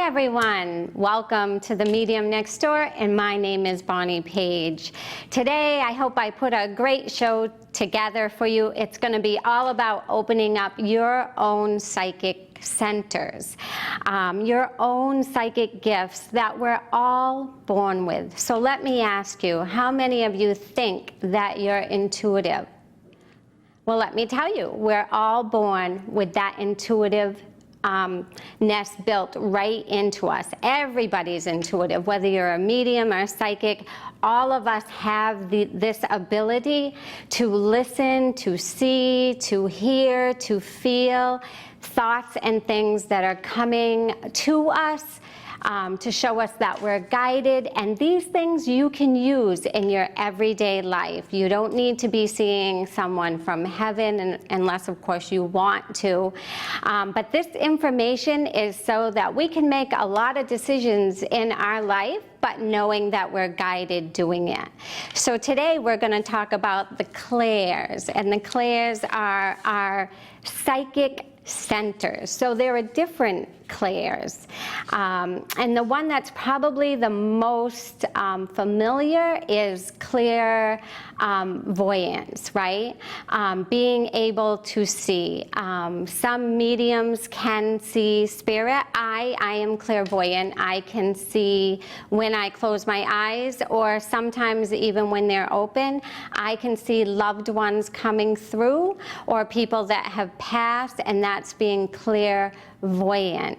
Hi everyone, welcome to the Medium Next Door, and my name is Bonnie Page. Today I hope I put a great show together for you. It's going to be all about opening up your own psychic centers, your own psychic gifts that we're all born with. So let me ask you, how many of you think that you're intuitive? Well, let me tell you, we're all born with that intuitive nest built right into us. Everybody's intuitive, whether you're a medium or a psychic. All of us have this ability to listen, to see, to hear, to feel thoughts and things that are coming to us, to show us that we're guided. And these things you can use in your everyday life. You don't need to be seeing someone from heaven, unless of course you want to. But this information is so that we can make a lot of decisions in our life, but knowing that we're guided doing it. So today we're going to talk about the clairs, and the clairs are our psychic centers. So there are different clairs, and the one that's probably the most familiar is clairvoyance, right? Being able to see. Some mediums can see spirit. I am clairvoyant. I can see when I close my eyes, or sometimes even when they're open. I can see loved ones coming through, or people that have passed, and that's being clairvoyant.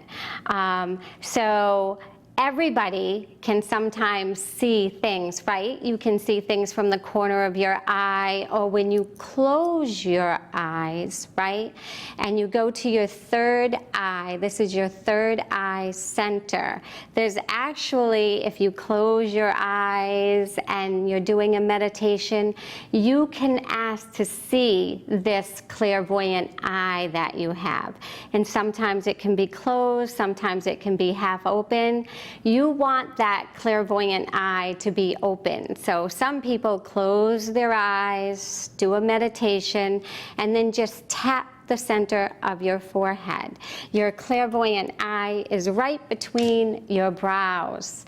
So everybody can sometimes see things, right? You can see things from the corner of your eye, or when you close your eyes, right? And you go to your third eye. This is your third eye center. There's actually, if you close your eyes and you're doing a meditation, you can ask to see this clairvoyant eye that you have. And sometimes it can be closed, sometimes it can be half open. You want that clairvoyant eye to be open. So some people close their eyes, do a meditation, and then just tap the center of your forehead. Your clairvoyant eye is right between your brows.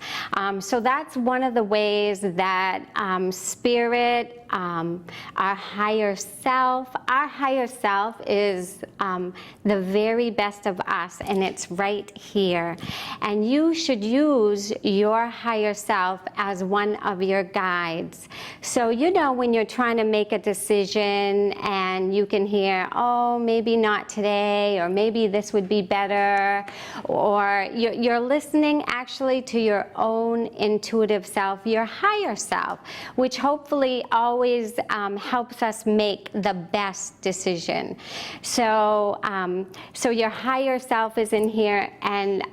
So that's one of the ways that spirit, our higher self is the very best of us, and it's right here. And you should use your higher self as one of your guides. So you know, when you're trying to make a decision and you can hear, oh, maybe not today, or maybe this would be better, or you're listening actually to your own intuitive self, your higher self, which hopefully always helps us make the best decision. So, so your higher self is in here, and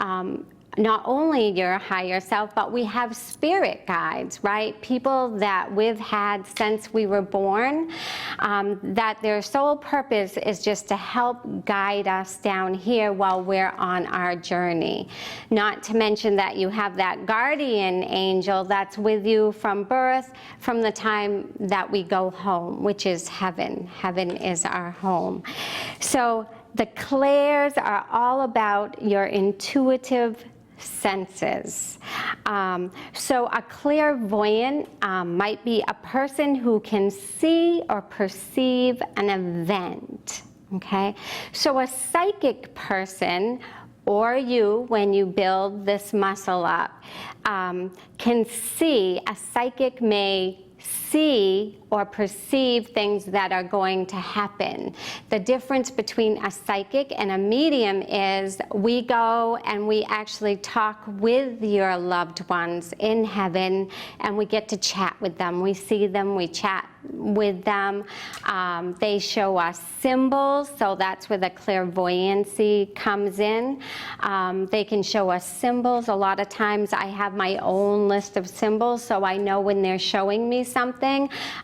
not only your higher self, but we have spirit guides, right? People that we've had since we were born, that their sole purpose is just to help guide us down here while we're on our journey. Not to mention that you have that guardian angel that's with you from birth, from the time that we go home, which is heaven. Heaven is our home. So the clairs are all about your intuitive senses. So a clairvoyant might be a person who can see or perceive an event, okay? So a psychic person, or you, when you build this muscle up, can see. A psychic may see or perceive things that are going to happen. The difference between a psychic and a medium is we go and we actually talk with your loved ones in heaven, and we get to chat with them. We see them, we chat with them. They show us symbols, so that's where the clairvoyancy comes in. They can show us symbols. A lot of times I have my own list of symbols, so I know when they're showing me something,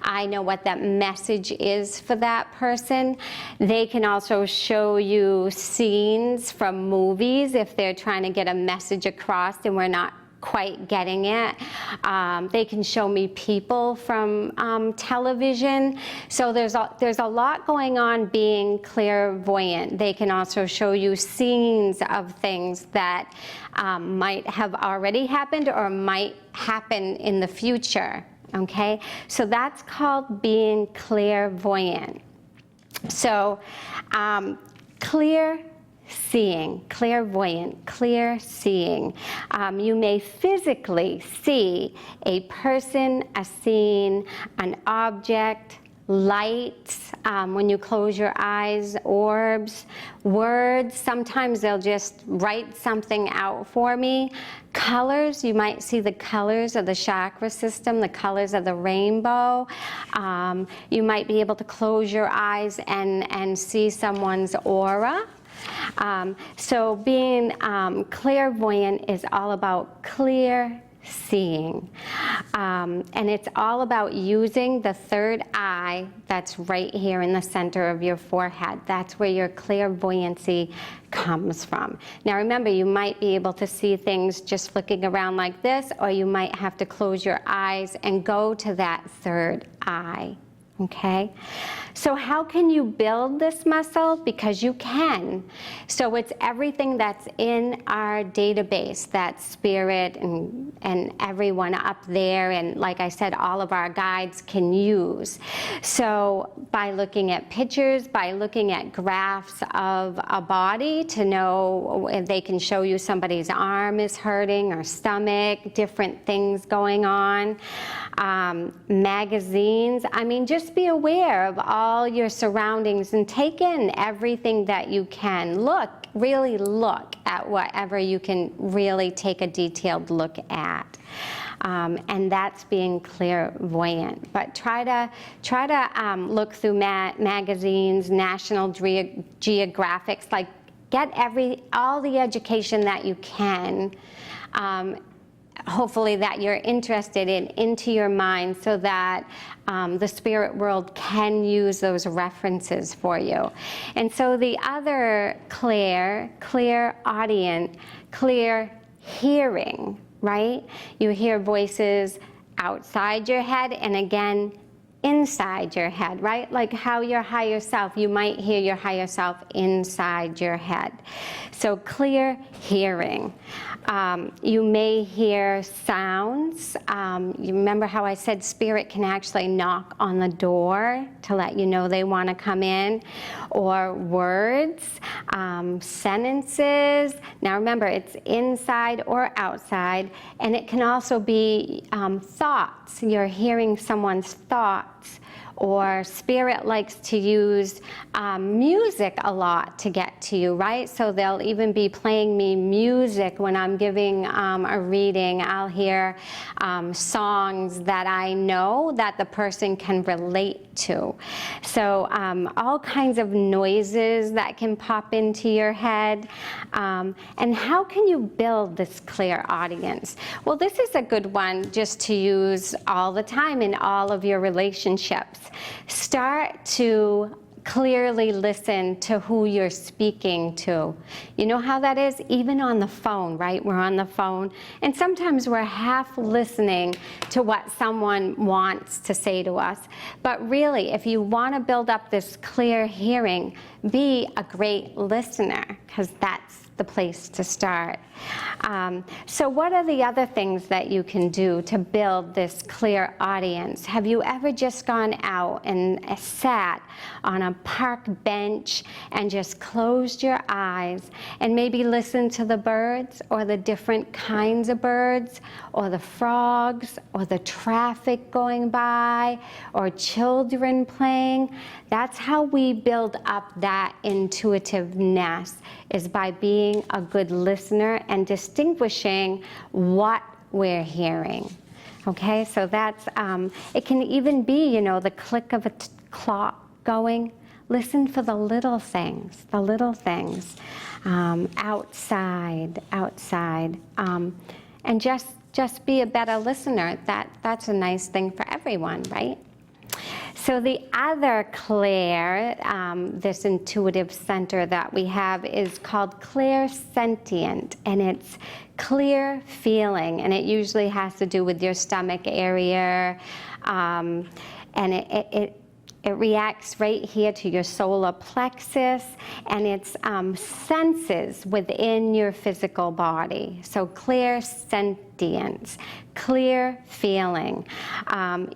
I know what that message is for that person. They can also show you scenes from movies if they're trying to get a message across and we're not quite getting it. They can show me people from television. So there's a lot going on being clairvoyant. They can also show you scenes of things that might have already happened or might happen in the future. Okay, so that's called being clairvoyant. So clear seeing, clairvoyant, clear seeing. You may physically see a person, a scene, an object, lights, when you close your eyes, orbs, words. Sometimes they'll just write something out for me. Colors, you might see the colors of the chakra system, the colors of the rainbow. You might be able to close your eyes and see someone's aura. So being clairvoyant is all about clear seeing. And it's all about using the third eye that's right here in the center of your forehead. That's where your clairvoyancy comes from. Now remember, you might be able to see things just looking around like this, or you might have to close your eyes and go to that third eye. Okay, so how can you build this muscle? Because you can. So it's everything that's in our database, that spirit and everyone up there, and like I said, all of our guides can use. So by looking at pictures, by looking at graphs of a body to know if they can show you somebody's arm is hurting or stomach, different things going on. Magazines, I mean, just be aware of all your surroundings and take in everything that you can. Look, really look at whatever you can really take a detailed look at. And that's being clairvoyant. But try to look through magazines, National Geographics, like get all the education that you can. Hopefully that you're interested in into your mind, so that the spirit world can use those references for you. And so the other clear audience, clear hearing, right? You hear voices outside your head and again inside your head, right? Like how your higher self, you might hear your higher self inside your head. So clear hearing. You may hear sounds. You remember how I said spirit can actually knock on the door to let you know they want to come in, or words, sentences. Now remember, it's inside or outside, and it can also be thoughts. You're hearing someone's thoughts. Or spirit likes to use music a lot to get to you, right? So they'll even be playing me music when I'm giving a reading. I'll hear songs that I know that the person can relate to. So all kinds of noises that can pop into your head. And how can you build this clear audience? Well, this is a good one just to use all the time in all of your relationships. Start to clearly listen to who you're speaking to. You know how that is? Even on the phone, right? We're on the phone, and sometimes we're half listening to what someone wants to say to us. But really, if you want to build up this clear hearing, be a great listener, because that's the place to start. So what are the other things that you can do to build this clear audience? Have you ever just gone out and sat on a park bench and just closed your eyes and maybe listened to the birds, or the different kinds of birds, or the frogs, or the traffic going by, or children playing? That's how we build up that intuitiveness, is by being a good listener and distinguishing what we're hearing. Okay, so that's, it can even be, you know, the click of a clock going. Listen for the little things, outside, and just be a better listener. That's a nice thing for everyone, right? So the other clear, this intuitive center that we have is called clairsentient, and it's clear feeling, and it usually has to do with your stomach area, and it reacts right here to your solar plexus, and it's senses within your physical body. So clairsentience, clear feeling.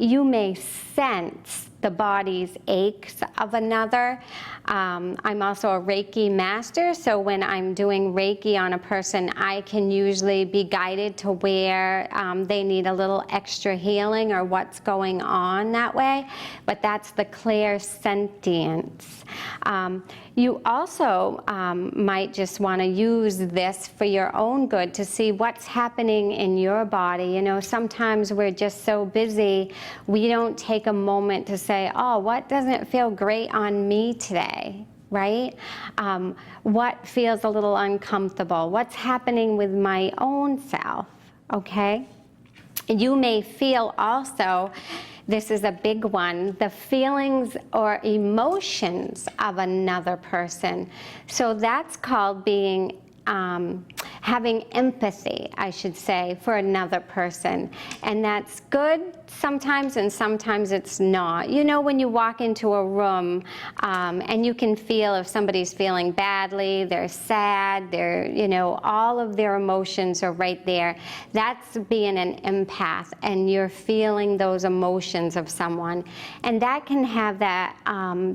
You may sense the body's aches of another. I'm also a Reiki master, so when I'm doing Reiki on a person, I can usually be guided to where they need a little extra healing or what's going on that way, but that's the clairsentience. You also might just want to use this for your own good to see what's happening in your body. You know, sometimes we're just so busy, we don't take a moment to say, oh, what doesn't feel great on me today, right? What feels a little uncomfortable? What's happening with my own self, okay? You may feel also, this is a big one, the feelings or emotions of another person. So that's called being, having empathy, I should say, for another person. And that's good sometimes, and sometimes it's not. You know, when you walk into a room and you can feel if somebody's feeling badly, they're sad, they're, you know, all of their emotions are right there. That's being an empath, and you're feeling those emotions of someone. And that can have that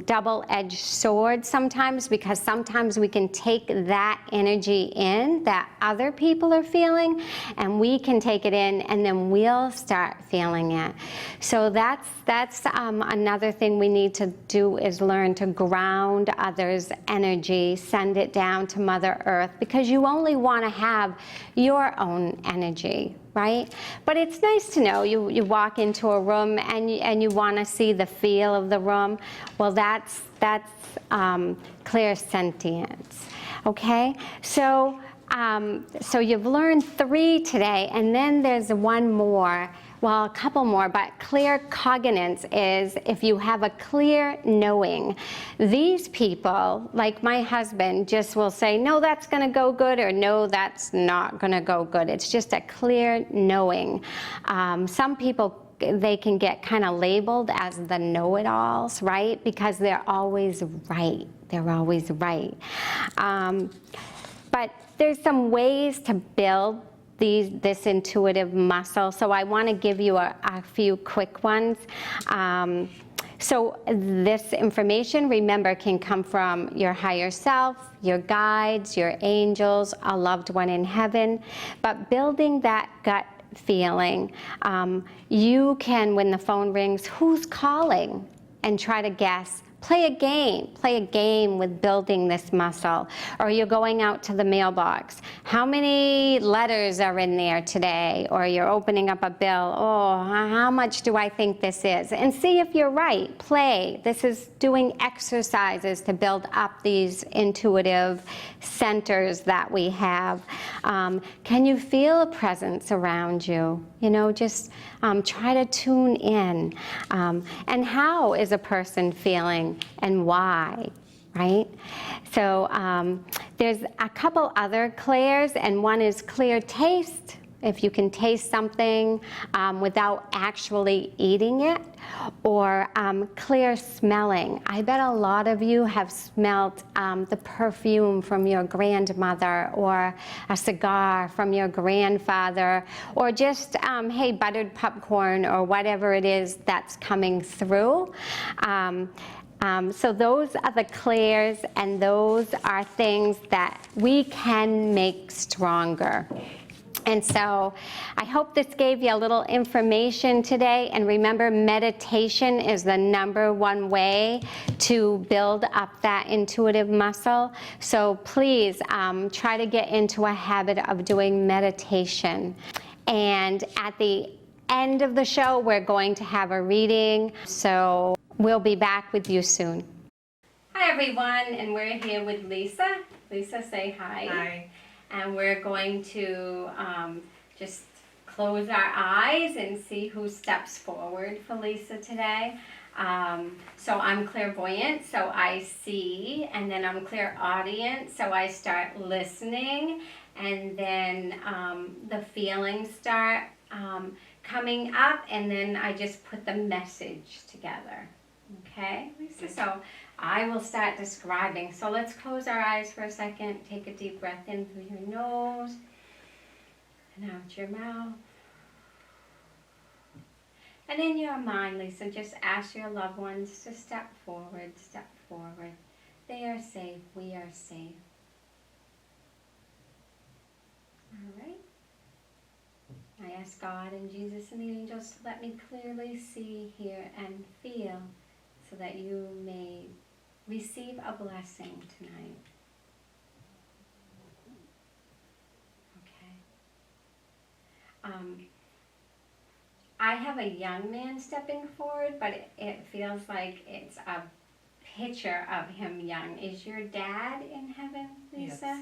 double-edged sword sometimes, because sometimes we can take that energy in that other people are feeling, and we can take it in, and then we'll start feeling it. So that's another thing we need to do, is learn to ground others' energy, send it down to Mother Earth, because you only want to have your own energy, right? But it's nice to know you walk into a room and you want to see the feel of the room. Well, that's clairsentience. Okay, so you've learned 3 today, and then there's one more. Well, a couple more, but claircognizance is if you have a clear knowing. These people, like my husband, just will say, no, that's going to go good, or no, that's not going to go good. It's just a clear knowing. Some people, they can get kind of labeled as the know-it-alls, right? Because they're always right. They're always right. But there's some ways to build this intuitive muscle. So I want to give you a few quick ones. So this information, remember, can come from your higher self, your guides, your angels, a loved one in heaven. But building that gut feeling, you can, when the phone rings, who's calling? And try to guess. Play a game with building this muscle. Or you're going out to the mailbox. How many letters are in there today? Or you're opening up a bill. Oh, how much do I think this is? And see if you're right. Play. This is doing exercises to build up these intuitive centers that we have. Can you feel a presence around you? You know, just try to tune in. And how is a person feeling, and why, right? So there's a couple other clairs, and one is clear taste. If you can taste something without actually eating it, or clear smelling. I bet a lot of you have smelt the perfume from your grandmother, or a cigar from your grandfather, or just, hey, buttered popcorn, or whatever it is that's coming through. So those are the clairs, and those are things that we can make stronger. And so I hope this gave you a little information today. And remember, meditation is the #1 way to build up that intuitive muscle. So please try to get into a habit of doing meditation. And at the end of the show, we're going to have a reading. So we'll be back with you soon. Hi, everyone. And we're here with Lisa. Lisa, say hi. Hi. And we're going to just close our eyes and see who steps forward for Lisa today. So I'm clairvoyant, so I see, and then I'm clairaudient, so I start listening, and then the feelings start coming up, and then I just put the message together. Okay, Lisa? So I will start describing. So let's close our eyes for a second. Take a deep breath in through your nose and out your mouth. And in your mind, Lisa, just ask your loved ones to step forward, step forward. They are safe. We are safe. All right. I ask God and Jesus and the angels to let me clearly see, hear, and feel so that you may receive a blessing tonight. Okay. I have a young man stepping forward, but it feels like it's a picture of him young. Is your dad in heaven, Lisa?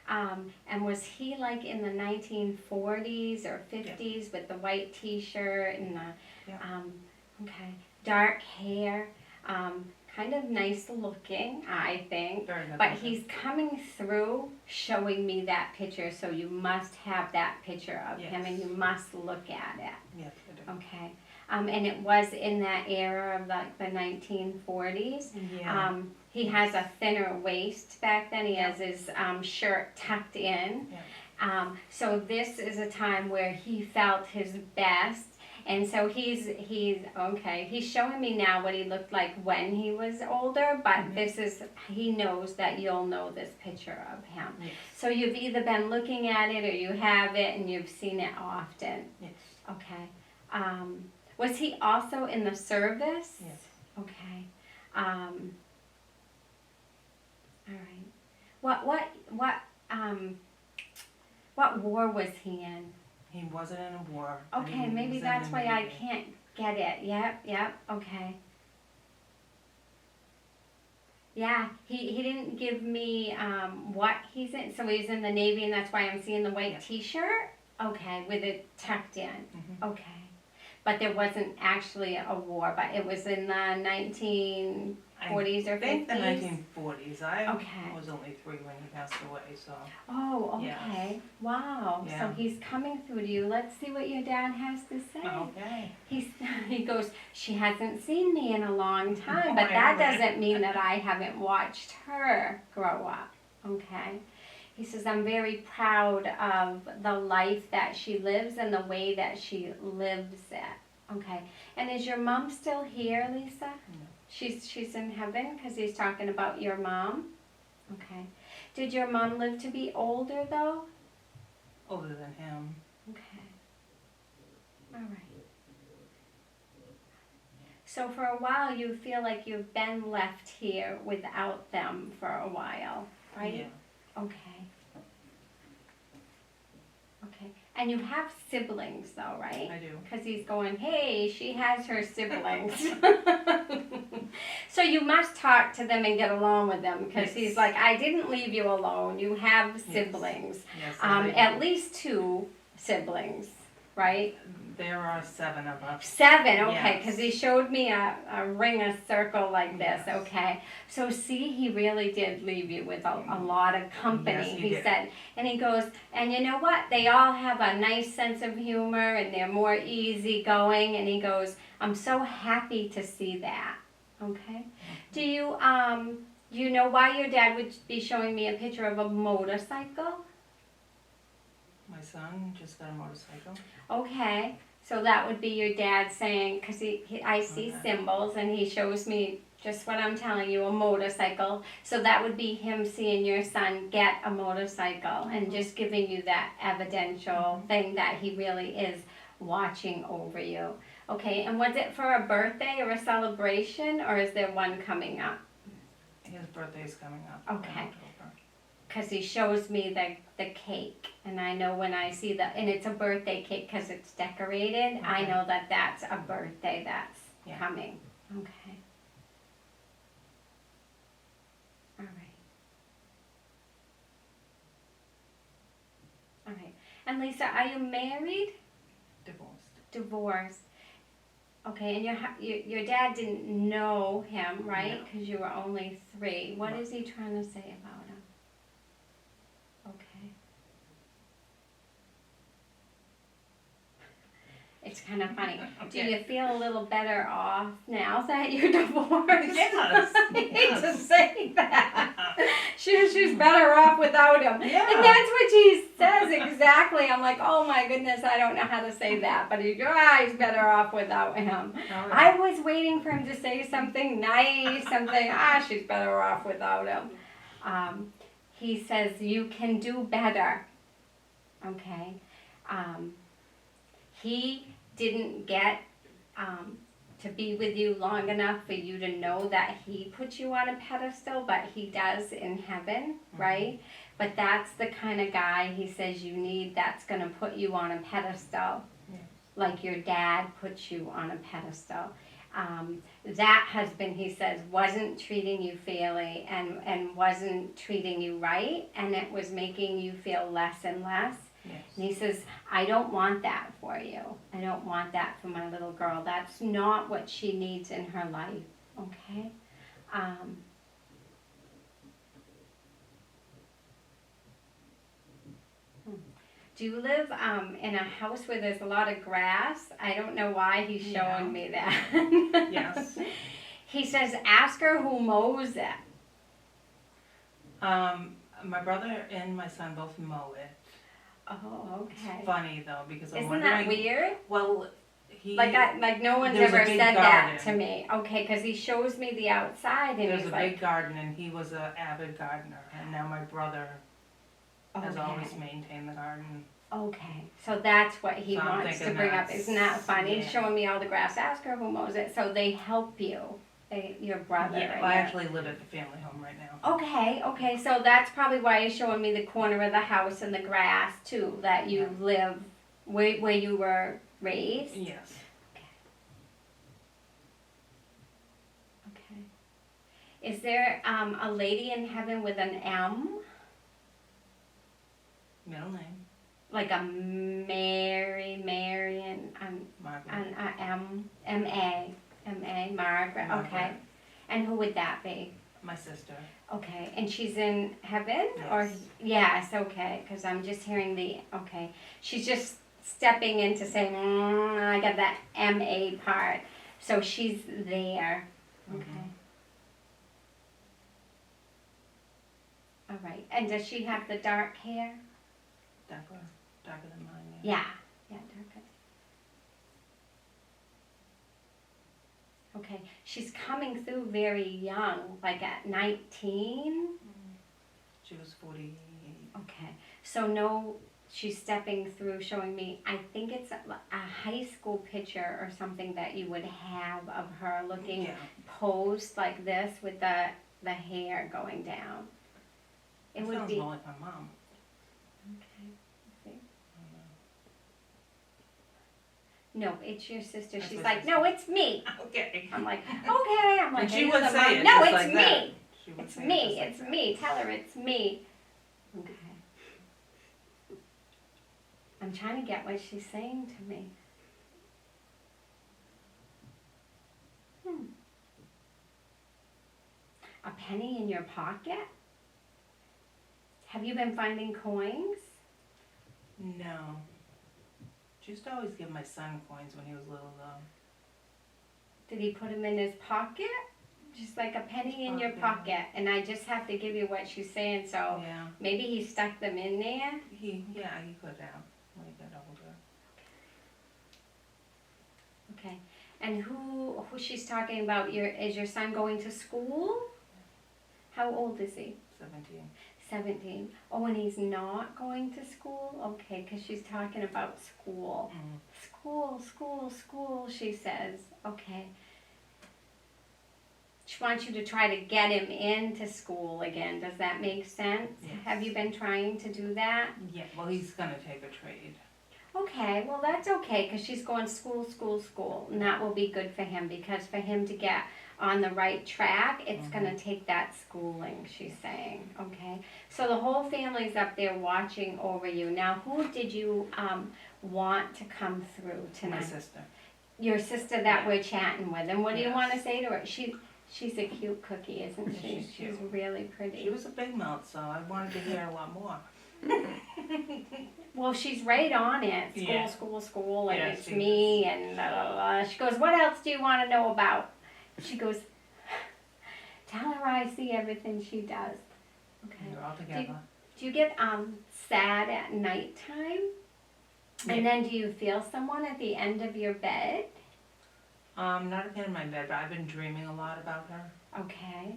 Yes. And was he like in the 1940s or 50s with the white t-shirt and the, okay, dark hair, kind of nice looking, I think. Very good But looking. he's coming through showing me that picture, so you must have that picture of him and you must look at it. Yes, I do. Okay. And it was in that era of like the 1940s. Yeah. He has a thinner waist back then. He has his shirt tucked in. Yeah. So this is a time where he felt his best. And so he's okay. He's showing me now what he looked like when he was older, but this is, he knows that you'll know this picture of him. Yes. So you've either been looking at it or you have it and you've seen it often. Yes. Okay. Was he also in the service? Yes. Okay. All right. What war was he in? He wasn't in a war. but Okay, he maybe was in that's the why I Navy. can't get it. Yep, okay. Yeah, he didn't give me what he's in. So he's in the Navy and that's why I'm seeing the white t-shirt? Okay, with it tucked in. Okay. But there wasn't actually a war, but it was in the 1940s or 50s? I think the 1940s. I Okay. was only 3 when he passed away, so. Oh, okay. Yes. Wow. Yeah. So he's coming through to you. Let's see what your dad has to say. Okay. He goes, she hasn't seen me in a long time, Oh, but that really? doesn't mean that I haven't watched her grow up. Okay. He says, I'm very proud of the life that she lives and the way that she lives it. Okay. And is your mom still here, Lisa? No. She's in heaven because he's talking about your mom. Okay. Did your mom live to be older though? Older than him. Okay. All right. So for a while you feel like you've been left here without them for a while, right? Yeah. Okay. Okay. And you have siblings though, right? I do. Because he's going, hey, she has her siblings. So you must talk to them and get along with them because he's like, I didn't leave you alone. You have siblings. Yes, I do. At least 2 siblings, right? There are 7 of us. 7, okay, because Yes. he showed me a ring, a circle like this, Yes. okay. So see, he really did leave you with a lot of company, Yes, he did. said. And he goes, and you know what? They all have a nice sense of humor and they're more easygoing. And he goes, I'm so happy to see that, okay. Do you know why your dad would be showing me a picture of a motorcycle? My son just got a motorcycle. Okay, so that would be your dad saying, because I see symbols and he shows me just what I'm telling you, a motorcycle. So that would be him seeing your son get a motorcycle and just giving you that evidential thing that he really is watching over you. Okay, and was it for a birthday or a celebration, or is there one coming up? His birthday's coming up. Okay. In October. Because he shows me the cake, and I know when I see and it's a birthday cake because it's decorated, I Okay. know that that's a birthday that's Yeah. coming. Okay. All right. And Lisa, are you married? Divorced. Divorced. Okay, and your dad didn't know him, right? No. Because you were only 3. What Right. is he trying to say about him? Okay. It's kind of funny. Do Okay. you feel a little better off now that you're divorced? Yes, I hate to yes. say that. She's better off without him. Yeah. And that's what she says exactly. I'm like, oh my goodness, I don't know how to say that. But he's better off without him. Oh, yeah. I was waiting for him to say something nice, something, she's better off without him. He says, you can do better. Okay. He didn't get to be with you long enough for you to know that he put you on a pedestal, but he does in heaven, right? But that's the kind of guy he says you need that's going to put you on a pedestal, Yes. like your dad put you on a pedestal. That husband, he says, wasn't treating you fairly and wasn't treating you right, and it was making you feel less and less. Yes. And he says, I don't want that for you. I don't want that for my little girl. That's not what she needs in her life, okay? Do you live in a house where there's a lot of grass? I don't know why he's showing me that. Yes. He says, ask her who mows it. My brother and my son both mow it. Oh, okay. It's funny though because I'm Isn't wondering. that weird? Well, he. Like no one's there's a ever big said that garden. to me. Okay, because he shows me the outside and There's he's a like, big garden and he was an avid gardener and now my brother has always maintained the garden. Okay, so that's what he So I'm wants to thinking bring up. that's- Isn't that funny? yeah. He's showing me all the grass. Ask her who mows it. So they help you, your brother. Yeah, and well, I your- actually live at the family home right now. Okay, so that's probably why he's showing me the corner of the house and the grass too, that you live where you were raised. Yes. Okay. Is there a lady in heaven with an M? Middle name, Like a Marion, Margaret. M-A, Margaret, okay. Margaret. And who would that be? My sister. Okay, and she's in heaven? Or Yes. yes, okay, because I'm just hearing okay. She's just stepping in to say, I got that M-A part. So she's there, okay. All right, and does she have the dark hair? Darker than mine. Yeah, darker. Okay, she's coming through very young, like at 19. She was 48. Okay, so no, she's stepping through, showing me, I think it's a high school picture or something that you would have of her looking Yeah. posed like this with the hair going down. It would sounds be. more like my mom. Okay, let's see. No, it's your sister. That's She's my like, sister. no, it's me. Okay. I'm like, okay. I'm like, And she "You're would the say mom." it No, just it's like me. that. She would It's say it me. just like It's that. me. Tell her it's me. Okay. I'm trying to get what she's saying to me. A penny in your pocket? Have you been finding coins? No. She used to always give my son coins when he was little though. Did he put them in his pocket? Just like a penny in your Pocket. pocket. And I just have to give you what she's saying, so Yeah. maybe he stuck them in there. He could have when he got older. Okay. And who she's talking about, is your son going to school? How old is he? 17. 17. Oh, and he's not going to school? Okay, because she's talking about school. School, she says. Okay. She wants you to try to get him into school again. Does that make sense? Yes. Have you been trying to do that? Yeah, well he's gonna take a trade. Okay, well that's okay because she's going school, and that will be good for him because for him to get on the right track, it's going to take that schooling, she's saying, okay? So the whole family's up there watching over you. Now, who did you want to come through tonight? My sister. your sister that we're chatting with. And what do you Yes. want to say to her? She's a cute cookie, isn't Yeah, she? she's cute. She's really pretty. She was a big mouth, so I wanted to hear a lot more. Well, she's right on it. School, Yeah. school, and Yeah, it's she me, and blah, blah, blah. She goes, what else do you want to know about? She goes, tell her I see everything she does. Okay. We're all together. Do you get sad at nighttime? And then do you feel someone at the end of your bed? Not at the end of my bed, but I've been dreaming a lot about her. Okay.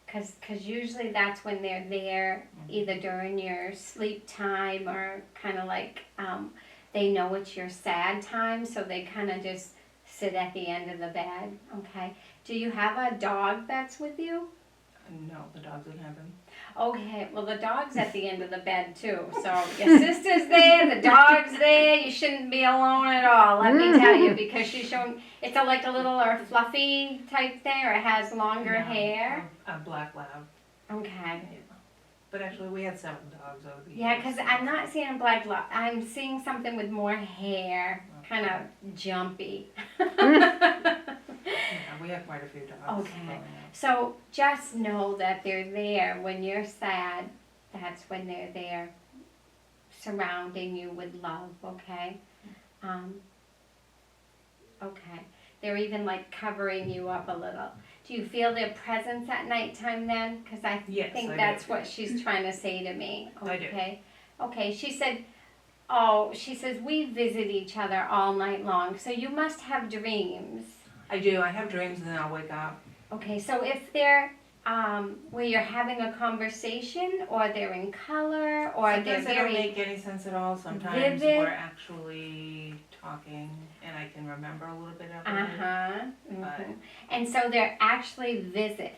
Because usually that's when they're there, either during your sleep time or kind of like they know it's your sad time, so they kind of just sit at the end of the bed. Okay. Do you have a dog that's with you? No, the dog's in heaven. Okay, well the dog's at the end of the bed too. So your sister's there, the dog's there. You shouldn't be alone at all, let me tell you, because she's showing it's like a little or fluffy type thing, or it has longer hair. A black lab. Okay. Yeah. But actually, we had several dogs over the years. Yeah, because I'm not seeing a black lab. I'm seeing something with more hair, kind of jumpy. Yeah, we have quite a few dogs. Okay. growing up. So just know that they're there when you're sad. That's when they're there, surrounding you with love. Okay. Okay. They're even like covering you up a little. Do you feel their presence at nighttime then? Because I Yes, think I that's do. what she's trying to say to me. I do. Okay. Okay. She says we visit each other all night long. So you must have dreams. I do. I have dreams and then I'll wake up. Okay, so if they're where you're having a conversation, or they're in color, or they're Sometimes they don't very make any sense at all. Sometimes vivid. we're actually talking and I can remember a little bit of it. But and so they're actually visits.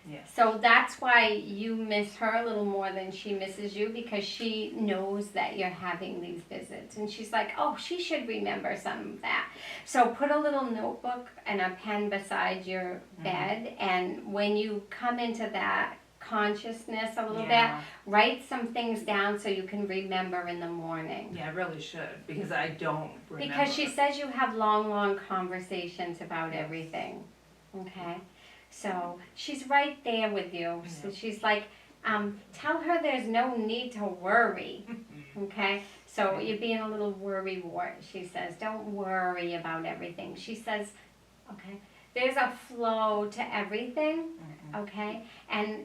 yes. So that's why you miss her a little more than she misses you, because she knows that you're having these visits. And she's like, oh, she should remember some of that. So put a little notebook and a pen beside your bed. And when you come into that consciousness a little bit, write some things down so you can remember in the morning. Yeah, I really should, because I don't remember. Because she says you have long conversations about everything. Okay? So she's right there with you. So she's like, tell her there's no need to worry. Okay? So you're being a little worrywart. She says, don't worry about everything. She says, okay, there's a flow to everything. Okay? And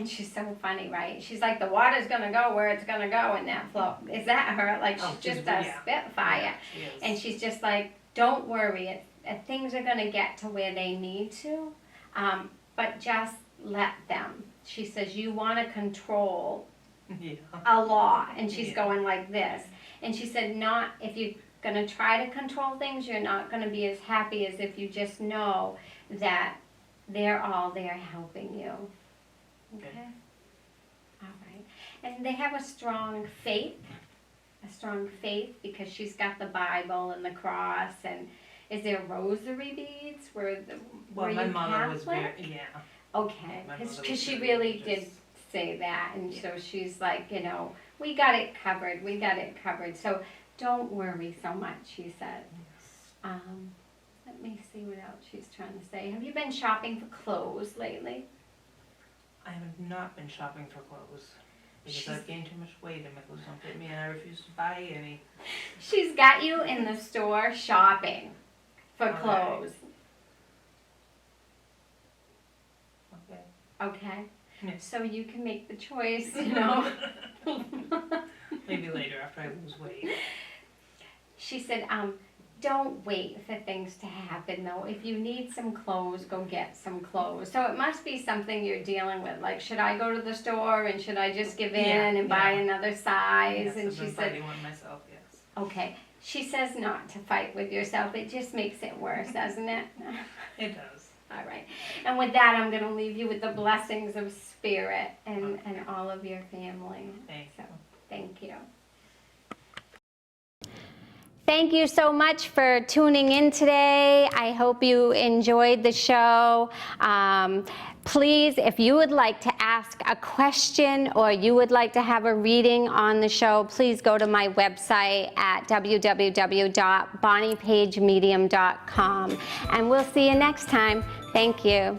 she's so funny, right? She's like, the water's gonna go where it's gonna go in that flow. Is that her? Like, she's just a spitfire. Yeah, she is. And she's just like, don't worry. Things are going to get to where they need to, but just let them. She says, you want to control a lot. And she's going like this. And she said, if you're going to try to control things, you're not going to be as happy as if you just know that they're all there helping you. Okay? All right. And they have a strong faith because she's got the Bible and the cross. And is there rosary beads? Were my you mother was Catholic? very, Okay, My mother because was she very really religious. did say that, and so she's like, we got it covered. So don't worry so much, she said. Let me see what else she's trying to say. Have you been shopping for clothes lately? I have not been shopping for clothes. Because I've gained too much weight and my clothes don't fit me and I refuse to buy any. She's got you in the store shopping for Okay. clothes. Okay. Okay? Yeah. So you can make the choice, Maybe later after I lose weight. She said, don't wait for things to happen though. If you need some clothes, go get some clothes. So it must be something you're dealing with. Like, should I go to the store and should I just give in and buy another size? Yes, and I've she been said, fighting one myself, yes. okay. She says not to fight with yourself. It just makes it worse, doesn't it? It does. All right. And with that, I'm going to leave you with the blessings of Spirit and all of your family. Thanks. So, thank you. Thank you so much for tuning in today. I hope you enjoyed the show. Please, if you would like to ask a question or you would like to have a reading on the show, please go to my website at www.bonniepagemedium.com. And we'll see you next time. Thank you.